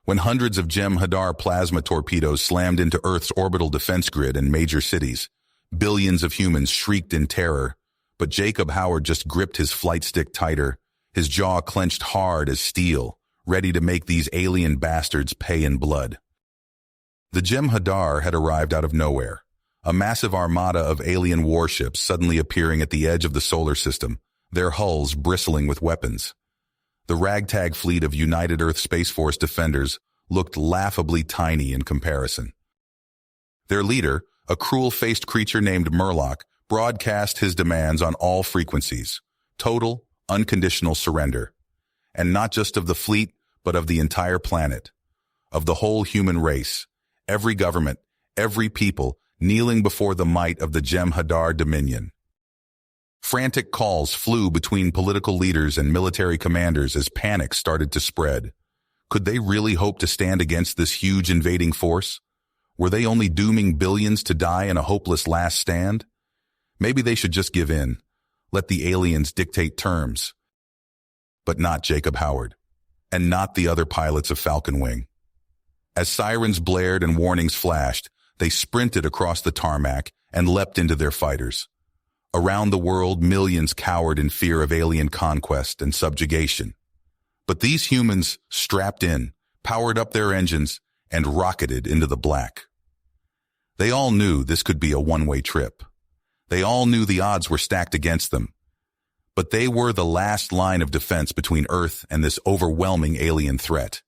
When hundreds of Jem'Hadar plasma torpedoes slammed into Earth's orbital defense grid and major cities, billions of humans shrieked in terror, but Jacob Howard just gripped his flight stick tighter, his jaw clenched hard as steel, ready to make these alien bastards pay in blood. The Jem'Hadar had arrived out of nowhere, a massive armada of alien warships suddenly appearing at the edge of the solar system, their hulls bristling with weapons. The ragtag fleet of United Earth Space Force defenders looked laughably tiny in comparison. Their leader, a cruel-faced creature named Murloc, broadcast his demands on all frequencies: total, unconditional surrender. And not just of the fleet, but of the entire planet, of the whole human race, every government, every people, kneeling before the might of the Jem'Hadar Dominion. Frantic calls flew between political leaders and military commanders as panic started to spread. Could they really hope to stand against this huge invading force? Were they only dooming billions to die in a hopeless last stand? Maybe they should just give in, let the aliens dictate terms. But not Jacob Howard, and not the other pilots of Falcon Wing. As sirens blared and warnings flashed, they sprinted across the tarmac and leapt into their fighters. Around the world, millions cowered in fear of alien conquest and subjugation. But these humans strapped in, powered up their engines, and rocketed into the black. They all knew this could be a one-way trip. They all knew the odds were stacked against them. But they were the last line of defense between Earth and this overwhelming alien threat.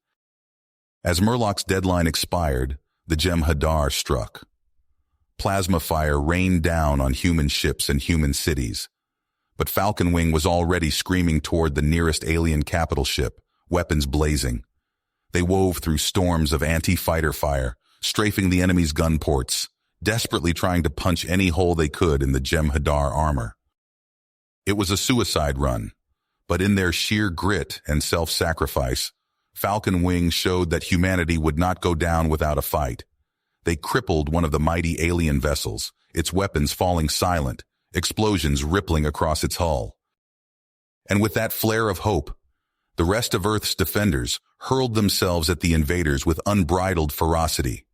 As Murloc's deadline expired, the Jem'Hadar struck. Plasma fire rained down on human ships and human cities. But Falcon Wing was already screaming toward the nearest alien capital ship, weapons blazing. They wove through storms of anti-fighter fire, strafing the enemy's gun ports, desperately trying to punch any hole they could in the Jem'Hadar armor. It was a suicide run, but in their sheer grit and self-sacrifice, Falcon Wing showed that humanity would not go down without a fight. They crippled one of the mighty alien vessels, its weapons falling silent, explosions rippling across its hull. And with that flare of hope, the rest of Earth's defenders hurled themselves at the invaders with unbridled ferocity.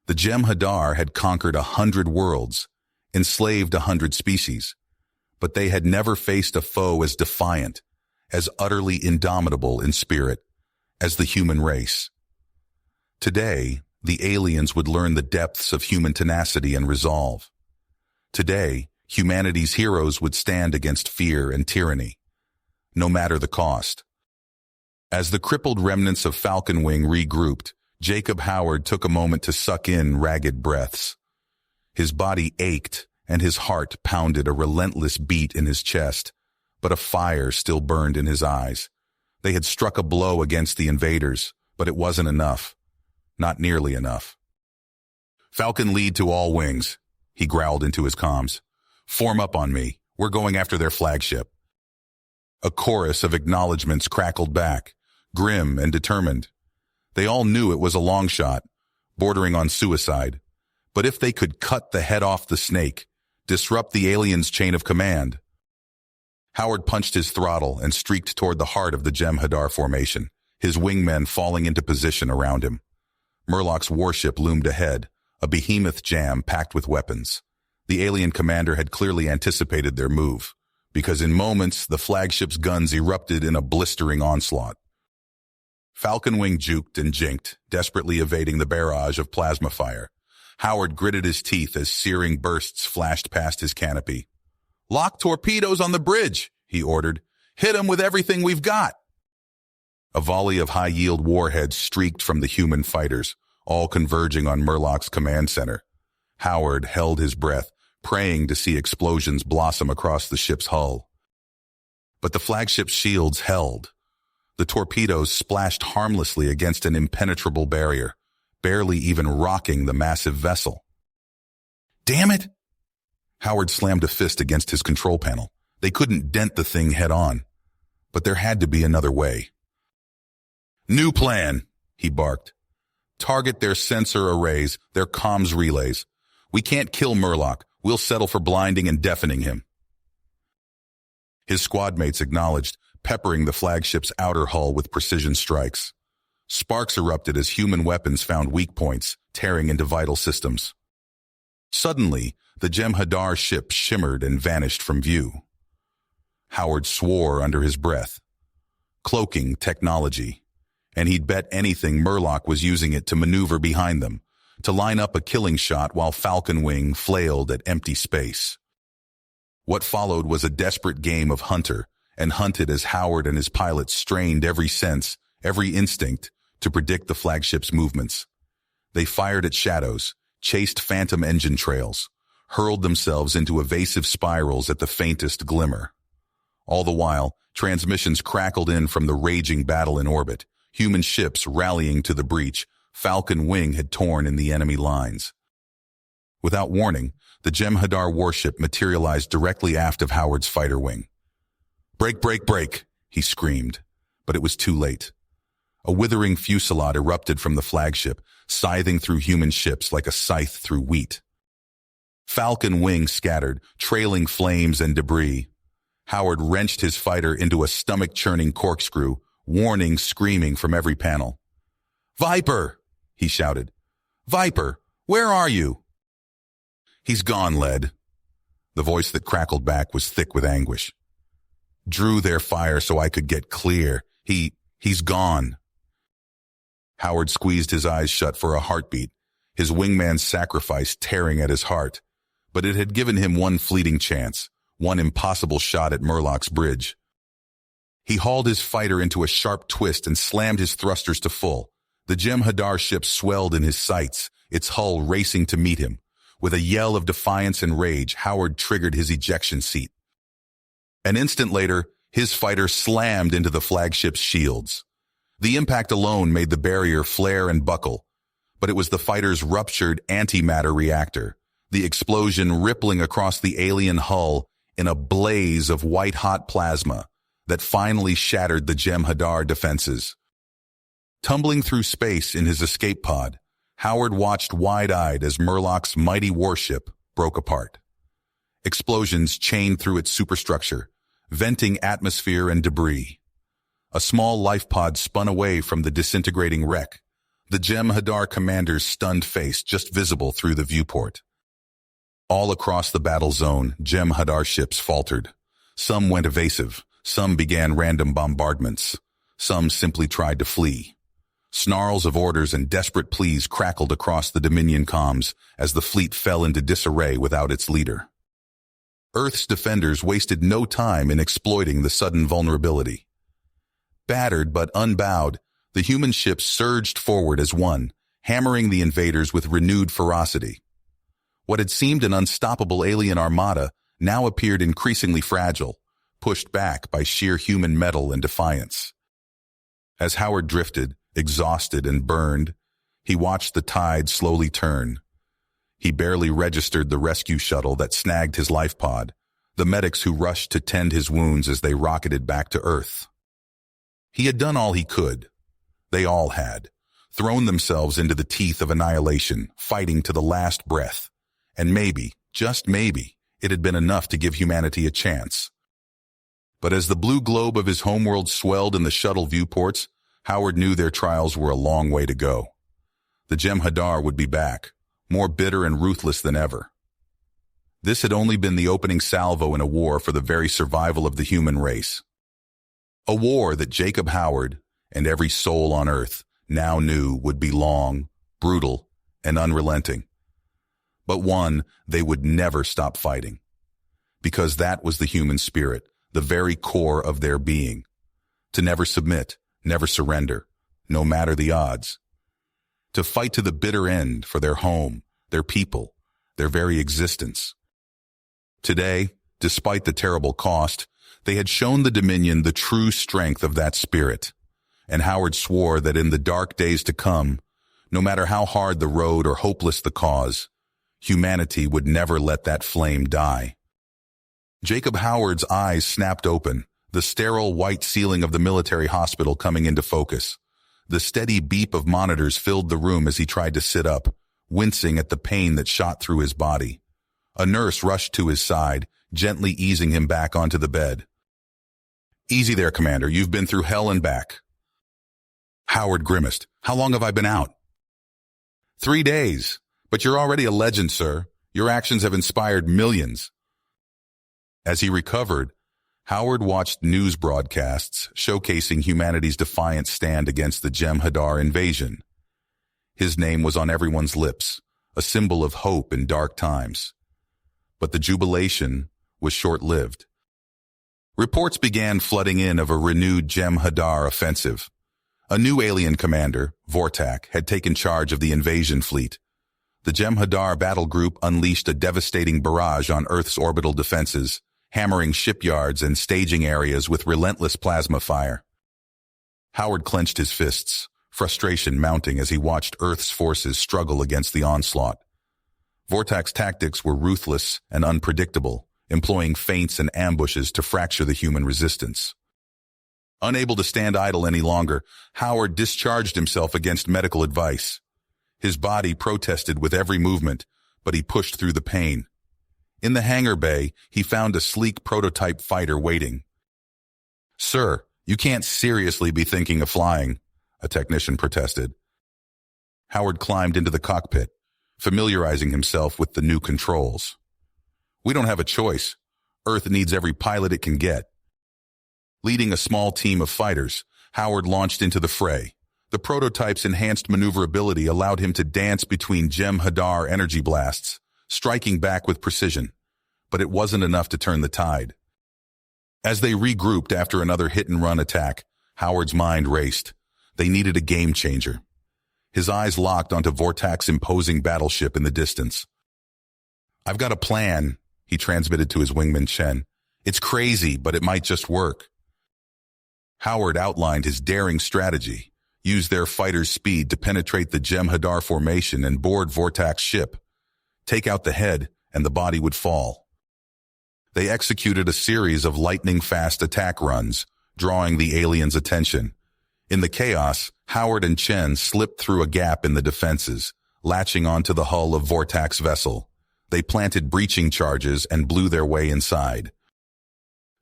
The Jem'Hadar had conquered 100 worlds, enslaved 100 species, but they had never faced a foe as defiant, as utterly indomitable in spirit, as the human race. Today, the aliens would learn the depths of human tenacity and resolve. Today, humanity's heroes would stand against fear and tyranny, no matter the cost. As the crippled remnants of Falcon Wing regrouped, Jacob Howard took a moment to suck in ragged breaths. His body ached and his heart pounded a relentless beat in his chest, but a fire still burned in his eyes. They had struck a blow against the invaders, but it wasn't enough. Not nearly enough. "Falcon lead to all wings," he growled into his comms. "Form up on me. We're going after their flagship." A chorus of acknowledgements crackled back, grim and determined. They all knew it was a long shot, bordering on suicide. But if they could cut the head off the snake, disrupt the aliens' chain of command. Howard punched his throttle and streaked toward the heart of the Jem'Hadar formation, his wingmen falling into position around him. Murloc's warship loomed ahead, a behemoth jam packed with weapons. The alien commander had clearly anticipated their move, because in moments the flagship's guns erupted in a blistering onslaught. Falcon Wing juked and jinked, desperately evading the barrage of plasma fire. Howard gritted his teeth as searing bursts flashed past his canopy. "Lock torpedoes on the bridge," he ordered. "Hit 'em with everything we've got." A volley of high-yield warheads streaked from the human fighters, all converging on Murloc's command center. Howard held his breath, praying to see explosions blossom across the ship's hull. But the flagship's shields held. The torpedoes splashed harmlessly against an impenetrable barrier, barely even rocking the massive vessel. "Damn it!" Howard slammed a fist against his control panel. They couldn't dent the thing head-on. But there had to be another way. "New plan," he barked. "Target their sensor arrays, their comms relays. We can't kill Murloc. We'll settle for blinding and deafening him." His squad mates acknowledged, peppering the flagship's outer hull with precision strikes. Sparks erupted as human weapons found weak points, tearing into vital systems. Suddenly, the Jem'Hadar ship shimmered and vanished from view. Howard swore under his breath. Cloaking technology. And he'd bet anything Murloc was using it to maneuver behind them, to line up a killing shot while Falcon Wing flailed at empty space. What followed was a desperate game of hunter and hunted as Howard and his pilots strained every sense, every instinct, to predict the flagship's movements. They fired at shadows, chased phantom engine trails, hurled themselves into evasive spirals at the faintest glimmer. All the while, transmissions crackled in from the raging battle in orbit, human ships rallying to the breach. Falcon Wing had torn in the enemy lines. Without warning, the Jem'Hadar warship materialized directly aft of Howard's fighter wing. "Break, break, break," he screamed, but it was too late. A withering fusillade erupted from the flagship, scything through human ships like a scythe through wheat. Falcon Wing scattered, trailing flames and debris. Howard wrenched his fighter into a stomach-churning corkscrew, warning screaming from every panel. "Viper!" he shouted. "Viper, where are you?" "He's gone, Led." The voice that crackled back was thick with anguish. "Drew their fire so I could get clear. He's gone." Howard squeezed his eyes shut for a heartbeat, his wingman's sacrifice tearing at his heart. But it had given him one fleeting chance, one impossible shot at Murloc's bridge. He hauled his fighter into a sharp twist and slammed his thrusters to full. The Jem'Hadar ship swelled in his sights, its hull racing to meet him. With a yell of defiance and rage, Howard triggered his ejection seat. An instant later, his fighter slammed into the flagship's shields. The impact alone made the barrier flare and buckle, but it was the fighter's ruptured antimatter reactor, the explosion rippling across the alien hull in a blaze of white-hot plasma, that finally shattered the Jem'Hadar defenses. Tumbling through space in his escape pod, Howard watched wide-eyed as Murloc's mighty warship broke apart. Explosions chained through its superstructure, venting atmosphere and debris. A small life pod spun away from the disintegrating wreck, the Jem'Hadar commander's stunned face just visible through the viewport. All across the battle zone, Jem'Hadar ships faltered. Some went evasive, some began random bombardments, some simply tried to flee. Snarls of orders and desperate pleas crackled across the Dominion comms as the fleet fell into disarray without its leader. Earth's defenders wasted no time in exploiting the sudden vulnerability. Battered but unbowed, the human ships surged forward as one, hammering the invaders with renewed ferocity. What had seemed an unstoppable alien armada now appeared increasingly fragile, pushed back by sheer human mettle and defiance. As Howard drifted, exhausted and burned, he watched the tide slowly turn. He barely registered the rescue shuttle that snagged his life pod, the medics who rushed to tend his wounds as they rocketed back to Earth. He had done all he could. They all had, thrown themselves into the teeth of annihilation, fighting to the last breath. And maybe, just maybe, it had been enough to give humanity a chance. But as the blue globe of his homeworld swelled in the shuttle viewports, Howard knew their trials were a long way to go. The Jem'Hadar would be back, more bitter and ruthless than ever. This had only been the opening salvo in a war for the very survival of the human race. A war that Jacob Howard, and every soul on Earth, now knew would be long, brutal, and unrelenting. But one they would never stop fighting. Because that was the human spirit, the very core of their being. To never submit, never surrender, no matter the odds. To fight to the bitter end for their home, their people, their very existence. Today, despite the terrible cost, they had shown the Dominion the true strength of that spirit. And Howard swore that in the dark days to come, no matter how hard the road or hopeless the cause, humanity would never let that flame die. Jacob Howard's eyes snapped open, the sterile white ceiling of the military hospital coming into focus. The steady beep of monitors filled the room as he tried to sit up, wincing at the pain that shot through his body. A nurse rushed to his side, gently easing him back onto the bed. "Easy there, Commander. You've been through hell and back." Howard grimaced. How long have I been out? 3 days. But you're already a legend, sir. Your actions have inspired millions. As he recovered, Howard watched news broadcasts showcasing humanity's defiant stand against the Jem'Hadar invasion. His name was on everyone's lips, a symbol of hope in dark times. But the jubilation was short-lived. Reports began flooding in of a renewed Jem'Hadar offensive. A new alien commander, Vortak, had taken charge of the invasion fleet. The Jem'Hadar battle group unleashed a devastating barrage on Earth's orbital defenses, hammering shipyards and staging areas with relentless plasma fire. Howard clenched his fists, frustration mounting as he watched Earth's forces struggle against the onslaught. Vortak's tactics were ruthless and unpredictable, employing feints and ambushes to fracture the human resistance. Unable to stand idle any longer, Howard discharged himself against medical advice. His body protested with every movement, but he pushed through the pain. In the hangar bay, he found a sleek prototype fighter waiting. "Sir, you can't seriously be thinking of flying," a technician protested. Howard climbed into the cockpit, familiarizing himself with the new controls. "We don't have a choice. Earth needs every pilot it can get." Leading a small team of fighters, Howard launched into the fray. The prototype's enhanced maneuverability allowed him to dance between Jem'Hadar energy blasts, striking back with precision. But it wasn't enough to turn the tide. As they regrouped after another hit-and-run attack, Howard's mind raced. They needed a game-changer. His eyes locked onto Vortak's imposing battleship in the distance. "I've got a plan," he transmitted to his wingman Chen. "It's crazy, but it might just work." Howard outlined his daring strategy, used their fighter's speed to penetrate the Jem'Hadar formation and board Vortak's ship. Take out the head, and the body would fall. They executed a series of lightning-fast attack runs, drawing the aliens' attention. In the chaos, Howard and Chen slipped through a gap in the defenses, latching onto the hull of Vortak's vessel. They planted breaching charges and blew their way inside.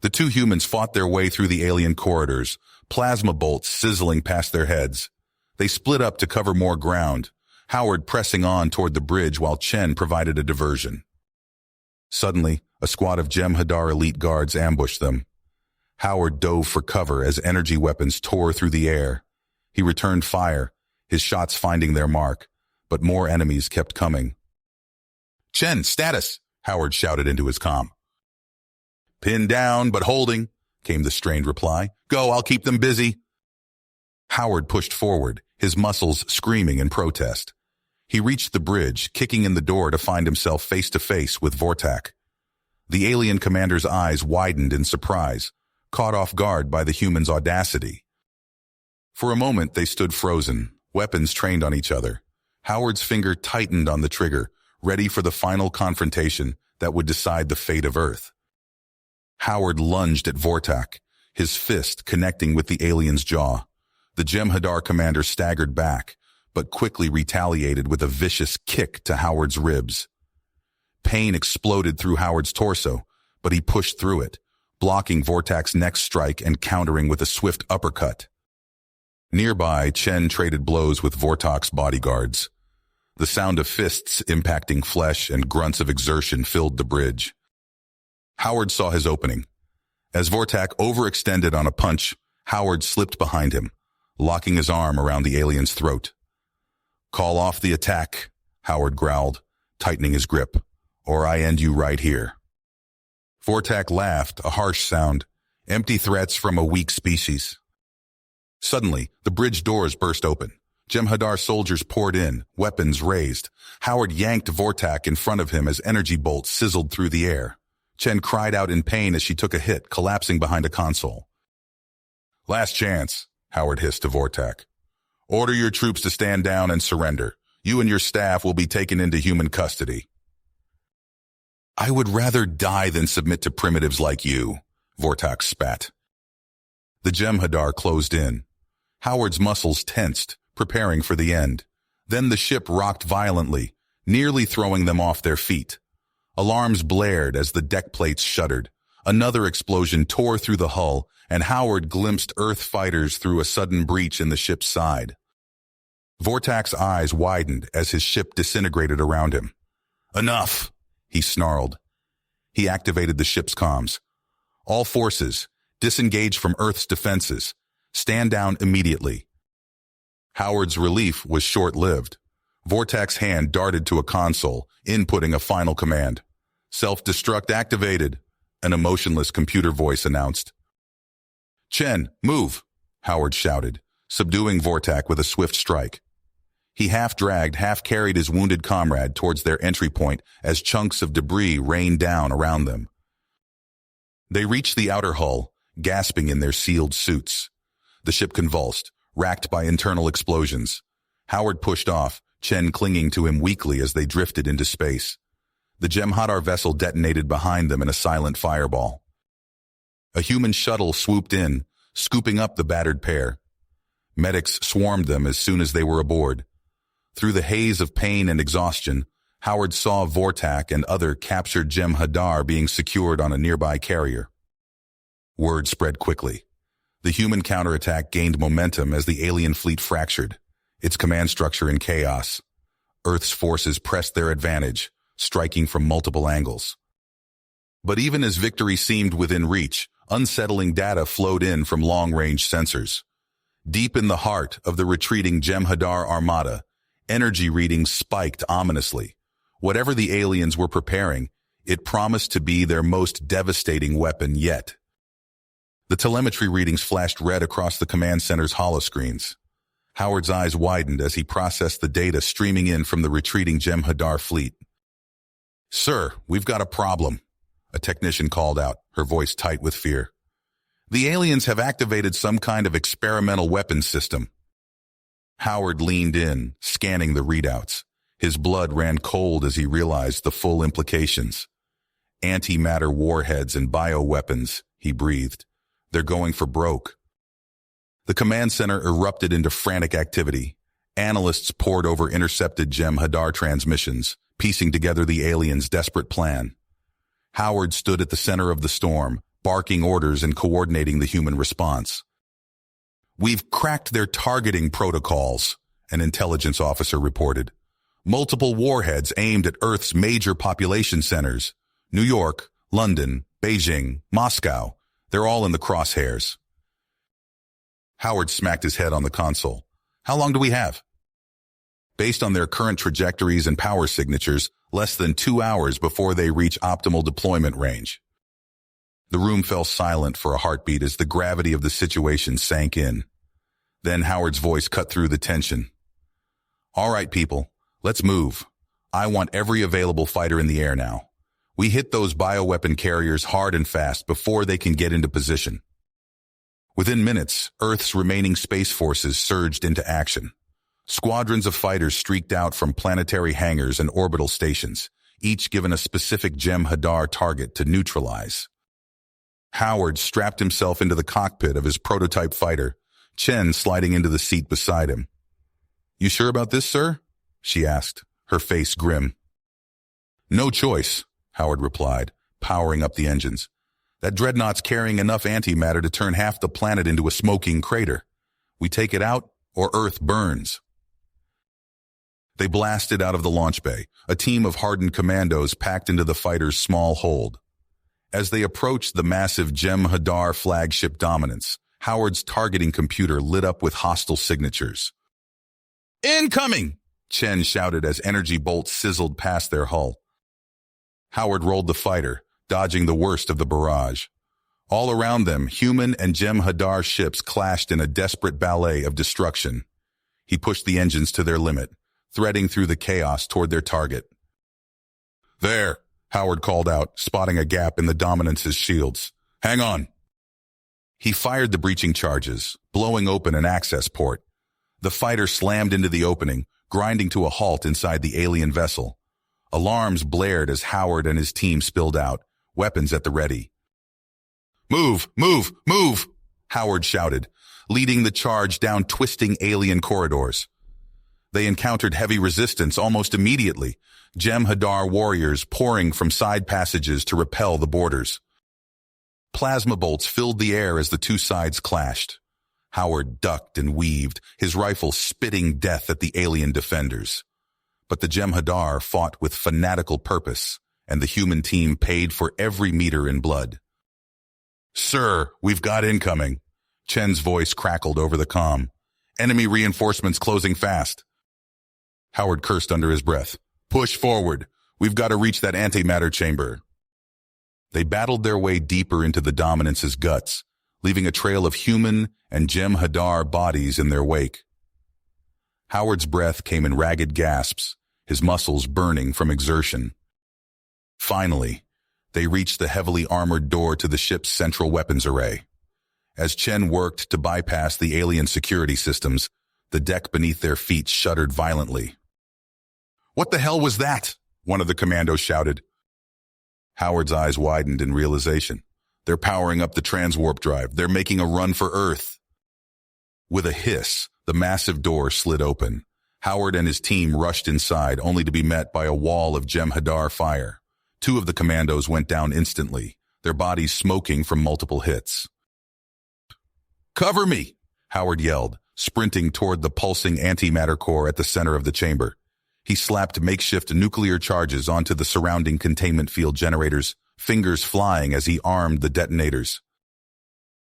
The two humans fought their way through the alien corridors, plasma bolts sizzling past their heads. They split up to cover more ground, Howard pressing on toward the bridge while Chen provided a diversion. Suddenly, a squad of Jem'Hadar elite guards ambushed them. Howard dove for cover as energy weapons tore through the air. He returned fire, his shots finding their mark, but more enemies kept coming. "Chen, status!" Howard shouted into his comm. "Pinned down, but holding," came the strained reply. "Go, I'll keep them busy." Howard pushed forward, his muscles screaming in protest. He reached the bridge, kicking in the door to find himself face-to-face with Vortak. The alien commander's eyes widened in surprise, caught off guard by the human's audacity. For a moment, they stood frozen, weapons trained on each other. Howard's finger tightened on the trigger, ready for the final confrontation that would decide the fate of Earth. Howard lunged at Vortak, his fist connecting with the alien's jaw. The Jem'Hadar commander staggered back, but quickly retaliated with a vicious kick to Howard's ribs. Pain exploded through Howard's torso, but he pushed through it, blocking Vortak's next strike and countering with a swift uppercut. Nearby, Chen traded blows with Vortak's bodyguards. The sound of fists impacting flesh and grunts of exertion filled the bridge. Howard saw his opening. As Vortak overextended on a punch, Howard slipped behind him, locking his arm around the alien's throat. "Call off the attack," Howard growled, tightening his grip, "or I end you right here." Vortak laughed, a harsh sound, empty threats from a weak species. Suddenly, the bridge doors burst open. Jem'Hadar soldiers poured in, weapons raised. Howard yanked Vortak in front of him as energy bolts sizzled through the air. Chen cried out in pain as she took a hit, collapsing behind a console. "Last chance," Howard hissed to Vortak. "Order your troops to stand down and surrender. You and your staff will be taken into human custody." "I would rather die than submit to primitives like you," Vortak spat. The Jem'Hadar closed in. Howard's muscles tensed, preparing for the end. Then the ship rocked violently, nearly throwing them off their feet. Alarms blared as the deck plates shuddered. Another explosion tore through the hull, and Howard glimpsed Earth fighters through a sudden breach in the ship's side. Vortak's eyes widened as his ship disintegrated around him. "Enough!" he snarled. He activated the ship's comms. "All forces, disengage from Earth's defenses. Stand down immediately." Howard's relief was short-lived. Vortak's hand darted to a console, inputting a final command. "Self-destruct activated," an emotionless computer voice announced. "Chen, move," Howard shouted, subduing Vortak with a swift strike. He half-dragged, half-carried his wounded comrade towards their entry point as chunks of debris rained down around them. They reached the outer hull, gasping in their sealed suits. The ship convulsed, racked by internal explosions. Howard pushed off, Chen clinging to him weakly as they drifted into space. The Jem'Hadar vessel detonated behind them in a silent fireball. A human shuttle swooped in, scooping up the battered pair. Medics swarmed them as soon as they were aboard. Through the haze of pain and exhaustion, Howard saw Vortak and other captured Jem'Hadar being secured on a nearby carrier. Word spread quickly. The human counterattack gained momentum as the alien fleet fractured, its command structure in chaos. Earth's forces pressed their advantage, striking from multiple angles. But even as victory seemed within reach, unsettling data flowed in from long-range sensors. Deep in the heart of the retreating Jem'Hadar armada, energy readings spiked ominously. Whatever the aliens were preparing, it promised to be their most devastating weapon yet. The telemetry readings flashed red across the command center's holoscreens. Howard's eyes widened as he processed the data streaming in from the retreating Jem'Hadar fleet. "Sir, we've got a problem," a technician called out, her voice tight with fear. "The aliens have activated some kind of experimental weapons system." Howard leaned in, scanning the readouts. His blood ran cold as he realized the full implications. "Antimatter warheads and bioweapons," he breathed. "They're going for broke." The command center erupted into frantic activity. Analysts pored over intercepted Jem'Hadar transmissions, piecing together the aliens' desperate plan. Howard stood at the center of the storm, barking orders and coordinating the human response. "We've cracked their targeting protocols," an intelligence officer reported. "Multiple warheads aimed at Earth's major population centers. New York, London, Beijing, Moscow. They're all in the crosshairs." Howard smacked his head on the console. "How long do we have?" "Based on their current trajectories and power signatures, less than 2 hours before they reach optimal deployment range." The room fell silent for a heartbeat as the gravity of the situation sank in. Then Howard's voice cut through the tension. "All right, people, let's move. I want every available fighter in the air now. We hit those bioweapon carriers hard and fast before they can get into position." Within minutes, Earth's remaining space forces surged into action. Squadrons of fighters streaked out from planetary hangars and orbital stations, each given a specific Jem'Hadar target to neutralize. Howard strapped himself into the cockpit of his prototype fighter, Chen sliding into the seat beside him. "You sure about this, sir?" she asked, her face grim. "No choice," Howard replied, powering up the engines. "That dreadnought's carrying enough antimatter to turn half the planet into a smoking crater. We take it out, or Earth burns." They blasted out of the launch bay, a team of hardened commandos packed into the fighter's small hold. As they approached the massive Jem'Hadar flagship Dominance, Howard's targeting computer lit up with hostile signatures. "Incoming!" Chen shouted as energy bolts sizzled past their hull. Howard rolled the fighter, dodging the worst of the barrage. All around them, human and Jem'Hadar ships clashed in a desperate ballet of destruction. He pushed the engines to their limit, threading through the chaos toward their target. "There," Howard called out, spotting a gap in the Dominance's shields. "Hang on." He fired the breaching charges, blowing open an access port. The fighter slammed into the opening, grinding to a halt inside the alien vessel. Alarms blared as Howard and his team spilled out, weapons at the ready. "Move, move, move!" Howard shouted, leading the charge down twisting alien corridors. They encountered heavy resistance almost immediately, Jem'Hadar warriors pouring from side passages to repel the boarders. Plasma bolts filled the air as the two sides clashed. Howard ducked and weaved, his rifle spitting death at the alien defenders. But the Jem'Hadar fought with fanatical purpose, and the human team paid for every meter in blood. "Sir, we've got incoming." Chen's voice crackled over the comm. "Enemy reinforcements closing fast." Howard cursed under his breath. "Push forward. We've got to reach that antimatter chamber." They battled their way deeper into the Dominance's guts, leaving a trail of human and Jem'Hadar bodies in their wake. Howard's breath came in ragged gasps, his muscles burning from exertion. Finally, they reached the heavily armored door to the ship's central weapons array. As Chen worked to bypass the alien security systems, the deck beneath their feet shuddered violently. "What the hell was that?" one of the commandos shouted. Howard's eyes widened in realization. "They're powering up the transwarp drive. They're making a run for Earth." With a hiss, the massive door slid open. Howard and his team rushed inside, only to be met by a wall of Jem'Hadar fire. Two of the commandos went down instantly, their bodies smoking from multiple hits. "Cover me!" Howard yelled, sprinting toward the pulsing antimatter core at the center of the chamber. He slapped makeshift nuclear charges onto the surrounding containment field generators, fingers flying as he armed the detonators.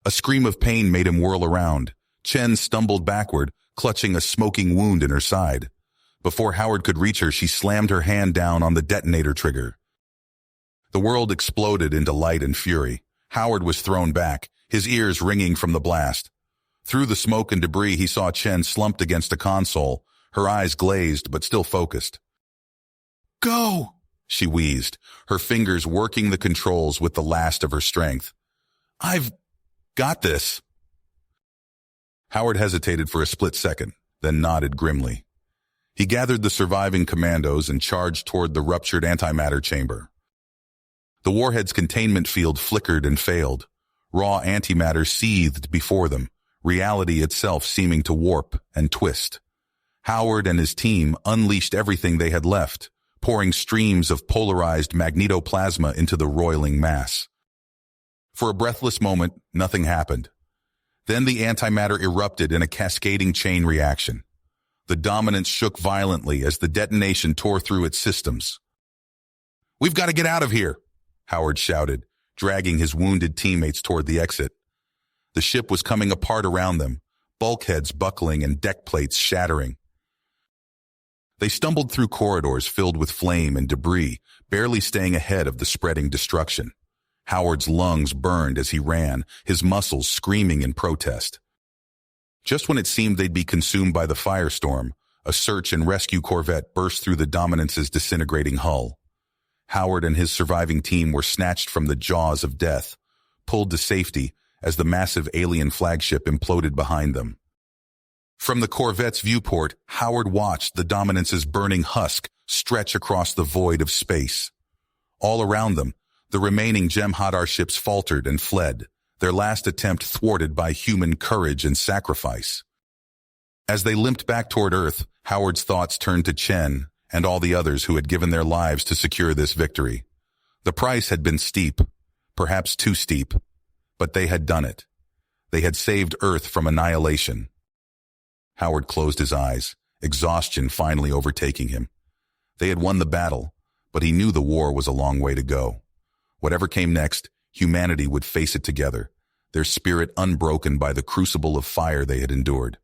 A scream of pain made him whirl around. Chen stumbled backward, clutching a smoking wound in her side. Before Howard could reach her, she slammed her hand down on the detonator trigger. The world exploded into light and fury. Howard was thrown back, his ears ringing from the blast. Through the smoke and debris, he saw Chen slumped against a console, her eyes glazed but still focused. "Go!" she wheezed, her fingers working the controls with the last of her strength. "I've got this." Howard hesitated for a split second, then nodded grimly. He gathered the surviving commandos and charged toward the ruptured antimatter chamber. The warhead's containment field flickered and failed. Raw antimatter seethed before them, reality itself seeming to warp and twist. Howard and his team unleashed everything they had left, pouring streams of polarized magnetoplasma into the roiling mass. For a breathless moment, nothing happened. Then the antimatter erupted in a cascading chain reaction. The Dominance shook violently as the detonation tore through its systems. "We've got to get out of here," Howard shouted, dragging his wounded teammates toward the exit. The ship was coming apart around them, bulkheads buckling and deck plates shattering. They stumbled through corridors filled with flame and debris, barely staying ahead of the spreading destruction. Howard's lungs burned as he ran, his muscles screaming in protest. Just when it seemed they'd be consumed by the firestorm, a search and rescue corvette burst through the Dominance's disintegrating hull. Howard and his surviving team were snatched from the jaws of death, pulled to safety as the massive alien flagship imploded behind them. From the corvette's viewport, Howard watched the Dominance's burning husk stretch across the void of space. All around them, the remaining Jem'Hadar ships faltered and fled, their last attempt thwarted by human courage and sacrifice. As they limped back toward Earth, Howard's thoughts turned to Chen and all the others who had given their lives to secure this victory. The price had been steep, perhaps too steep, but they had done it. They had saved Earth from annihilation. Howard closed his eyes, exhaustion finally overtaking him. They had won the battle, but he knew the war was a long way to go. Whatever came next, humanity would face it together, their spirit unbroken by the crucible of fire they had endured.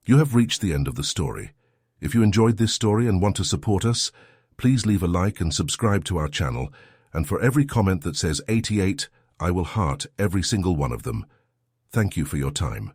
You have reached the end of the story. If you enjoyed this story and want to support us, please leave a like and subscribe to our channel, and for every comment that says 88, I will heart every single one of them. Thank you for your time.